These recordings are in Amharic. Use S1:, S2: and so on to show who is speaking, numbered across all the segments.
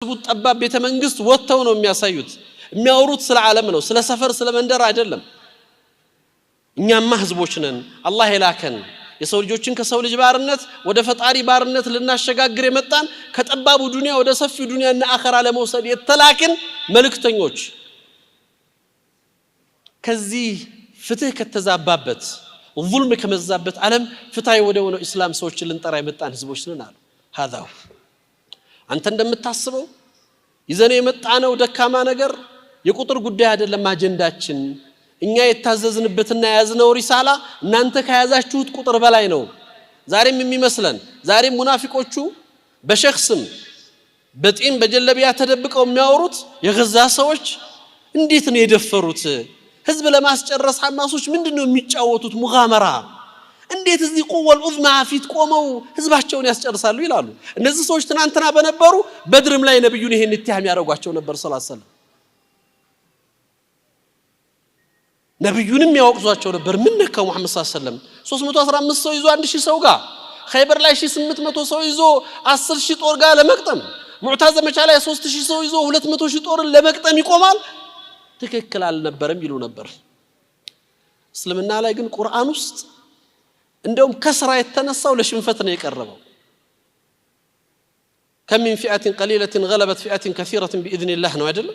S1: ጠባብ ቤተ መንግስት ወጥተው ነው የሚያሳዩት የሚያወሩት ስለ ዓለም ነው ስለ ሰፈር ስለ መንደር አይደለም እኛማ ህዝቦች ነን አላህ የላከን የሰው ልጆችን ከሰው ልጅ ባርነት ወደ ፈጣሪ ባርነት ልናሸጋግር የመጣን ከጠባቡ ዱንያ ወደ ሰፊው ዱንያና አኺራ ለመውሰድ የተላከን መልእክተኞች ከዚህ ፍትህ ከተዛባበት ዙልም ከመዛበት ዓለም ፍትሃዊ ወደ ሆነው እስላም ሰዎችን ልንጠራ የመጣን ህዝቦች ነን አሉ هذا አንተ እንደምታስበው ይዘነ የመጣነው ደካማ ነገር የቁጥር ጉዳይ አይደለም አጀንዳችን እኛ የታዘዝንበትና ያዝነው ሪሳላ እናንተ ከያዛችሁት ቁጥር በላይ ነው ዛሬም የሚመስለን ዛሬም ሙናፊቆቹ በሸክስም በጢም በጀለቢያ ተደብቀው የሚያወሩት የገዛ ሰዎች እንዴት ነው የደፈሩት ህዝብ ለማስጨረስ ሐማሶች ምንድነው የሚጫወቱት ሙጋመራ እንዴት እዚህ ቁወል ኡዝማ ፊት ቆመው ህዝባቸውን ያስጨርሳሉ ይላሉ እነዚህ ሰዎች ትናንትና በነበሩ በድርም ላይ ነብዩን ይሄን ኢትሃም ያደርጓቸው ነበር ሰለላሁ ዐለይሂ ወሰለም ነብዩንም ያወቅዟቸው ነበር ምን ነካው መሐመድ ሰለላሁ ዐለይሂ ወሰለም 315 ሰው ይዞ 1000 ሰው ጋር ኸይበር ላይ 1800 ሰው ይዞ 10000 ጦር ጋር ለመቅጠም ሙዕታ ዘመቻ ላይ 3000 ሰው ይዞ 200000 ጦር ለመቅጠም ይቆማል ትክክል አልነበረም ይሉ ነበር እስልምና ላይ ግን ቁርአን ውስጥ እንደውም ከስራ የተነሳው ለሽንፈት ነው የቀረበው كم من فئة قليلة غلبت فئة كثيرة بإذن الله ነው አይደል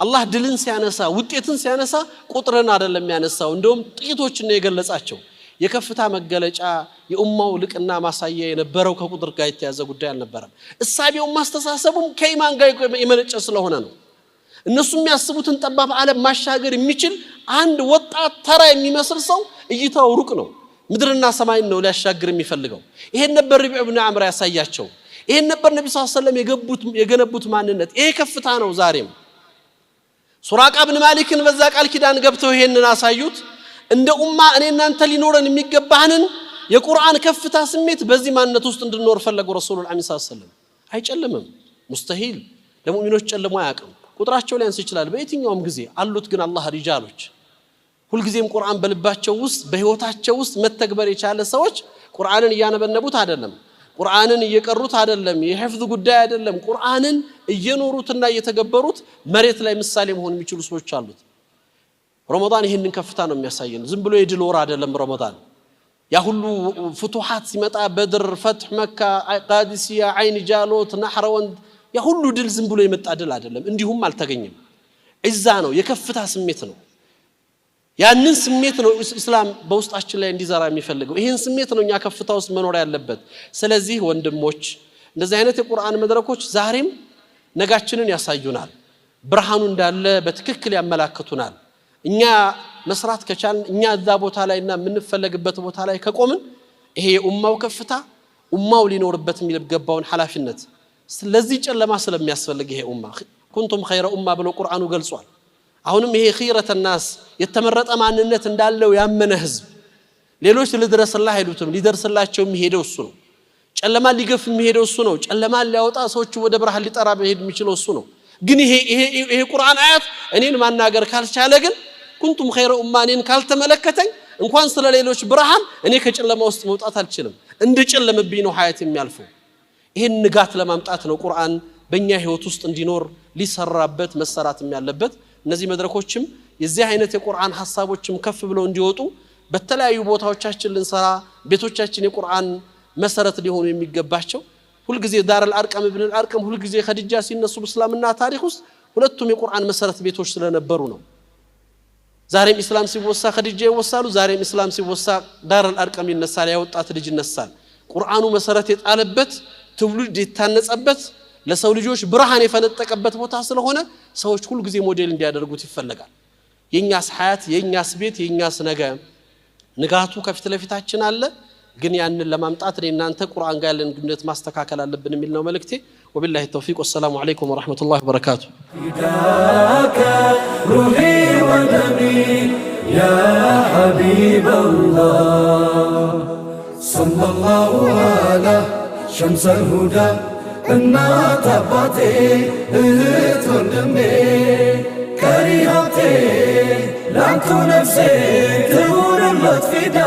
S1: አላህ ድልን ሲያነሳ ውጤትን ሲያነሳ ቁጥርን አይደለም የሚያነሳው እንደውም ጥቂቶችን ነው የገለጻቸው የከፍታ መገለጫ የኡማው ልቅና ማሳያ የነበረው ከቁጥር ጋር የተያዘ ጉዳይ አልነበረም እሳቤው ማስተሳሰቡም ከኢማን ጋር የመነጨ ስለሆነ ነው እነሱ የሚያስቡትን ጠባብ ዓለም ማሻገር የሚችል አንድ ወጣት ተራ የሚመስል ሰው እይታው ሩቅ ነው ምድርና ሰማይን ነው ሊያሻግር የሚፈልገው ይሄን ነበር ረቢዕ ኢብኑ አምር ያሳያቸው ይሄን ነበር ነብዩ ሰለላሁ ዐለይሂ ወሰለም የገነቡት ማንነት ይሄ ከፍታ ነው ዛሬም ሱራቃ ኢብኑ ማሊክን በዛ ቃል ኪዳን ገብተው ይሄንን አሳዩት እንደ ኡማ እኔ እናንተ ሊኖረን የሚገባህንን የቁርአን ከፍታ ስሜት በዚህ ማንነት ውስጥ እንድንኖር ፈለጉ ረሱላህ ሰለላሁ ዐለይሂ ወሰለም አይጨልምም ሙስተሂል ለሙእሚኖች ጨልሞ አያውቅም ቁጥራቸው ሊያንስ ይችላል በየትኛውም ጊዜ አሉት ግን አላህ ሪጃሎች ሁሉ ጊዜም ቁርአን በልባቸው ውስጥ በህይወታቸው ውስጥ መተግበር የቻለ ሰዎች ቁርአንን ያነበነቡት አይደለም ቁርአንን እየቀሩት አይደለም የህፍዝ ጉዳይ አይደለም ቁርአንን እየኖሩትና እየተገበሩት መሬት ላይ ምሳሌ መሆን የሚችሉ ሰዎች አሉት ረመዳን ይሄንን ከፍታ ነው የሚያሳየን ዝም ብሎ የድል ወር አይደለም ረመዳን ያ ሁሉ ፍቱሃት ሲመጣ በድር ፈትህ መካ ቃዲሲያ አይን ጃሎት ነህረወንድ ያ ሁሉ ድል ዝም ብሎ የመጣ ድል አይደለም እንዲሁም አልተገኘም እዛ ነው የከፍታ ስሜት ነው ያንን ስሜት ነው እስላም በውስጣችን ላይ እንዲዘራ የሚፈልገው ይሄን ስሜት ነው እኛ ከፍታ ውስጥ መኖር ያለበት ስለዚህ ወንድሞች እንደዚህ አይነት የቁርአን መድረኮች ዛሬም ነጋችንን ያሳዩናል ብርሃኑ እንዳለ በትክክል ያመላክቱናል እኛ መስራት ከቻልን እኛ እዛ ቦታ ላይና የምንፈልግበት ቦታ ላይ ከቆምን ይሄ የኡማው ከፍታ ኡማው ሊኖርበት የሚገባውን ሐላፊነት ስለዚህ ጨለማ ስለሚያስፈልግ ይሄ ኡማ ኩንቱም ኸይረ ኡማ ብሎ ቁርአኑ ገልጿል አሁንም ይሄ ኺረተ الناس የተመረጠ ማንነት እንዳለው ያመነ ህዝብ ሌሎች ልድረስላህ አይሉትም ሊደርስላቸው የሚሄደው እሱ ነው ጨለማ ሊገፍ የሚሄደው እሱ ነው ጨለማ ሊያወጣ ሰዎች ወደ ብርሃን ሊጠራ በሄድ የሚችለው እሱ ነው ግን ይሄ ቁርአን አያት እኔን ማናገር ካልቻለ ግን ኩንቱም ኸይረ ኡማ እኔን ካልተመለከተኝ እንኳን ስለ ሌሎች ብርሃን እኔ ከጨለማ ውስጥ መውጣት አልችልም እንደ ጨለመብኝ ነው ሐያት የሚያልፈው ይሄን ንጋት ለማምጣት ነው ቁርአን በእኛ ህይወት ውስጥ እንዲኖር ሊሰራበት መሰራትም ያለበት እነዚህ መድረኮችም የዚህ አይነት የቁርአን ሐሳቦችም ከፍ ብለው እንዲወጡ በተለያዩ ቦታዎቻችን ልንሰራ ቤቶቻችን የቁርአን መሰረት ሊሆኑ የሚገባቸው ሁሉ ጊዜ ዳረል አርቀም ኢብኑ አርቀም ሁሉ ጊዜ ኸዲጃ ሲነሱ በእስላምና ታሪክ ውስጥ ሁለቱም የቁርአን መሰረት ቤቶች ስለነበሩ ነው ዛሬም እስላም ሲወሳ ኸዲጃ ይወሳሉ ዛሬም እስላም ሲወሳ ዳረል አርቀም ይነሳል ያወጣት ልጅ ይነሳል ቁርአኑ መሰረት የጣለበት ትውልድ የታነጸበት ለሰው ልጆች ብርሃን የፈነጠቀበት ቦታ ስለሆነ ሰዎች ሁሉ ጊዜ ሞዴል እንዲያደርጉት ይፈልጋል የኛስ ሐያት የኛስ ቤት የኛስ ነገ ንጋቱ ከፊት ለፊታችን አለ ግን ያንን ለማምጣት ለእናንተ ቁርአን ጋር ያለን ግንኙነት ማስተካከል አለብን የሚል ነው መልእክቴ ወቢላሂ ተውፊቅ ወሰላሙ አለይኩም ወራህመቱላሂ ወበረካቱ
S2: ፊዳከ ሩሂ ወደሚ ያ ሐቢበላህ ሰለላሁ ዐላ ሸምሰል ሁዳ እናት አባቴ እህት ወንድሜ ቀሪ ሀብቴ ላንቱ ነፍሴ ትሁንለት ፊዳ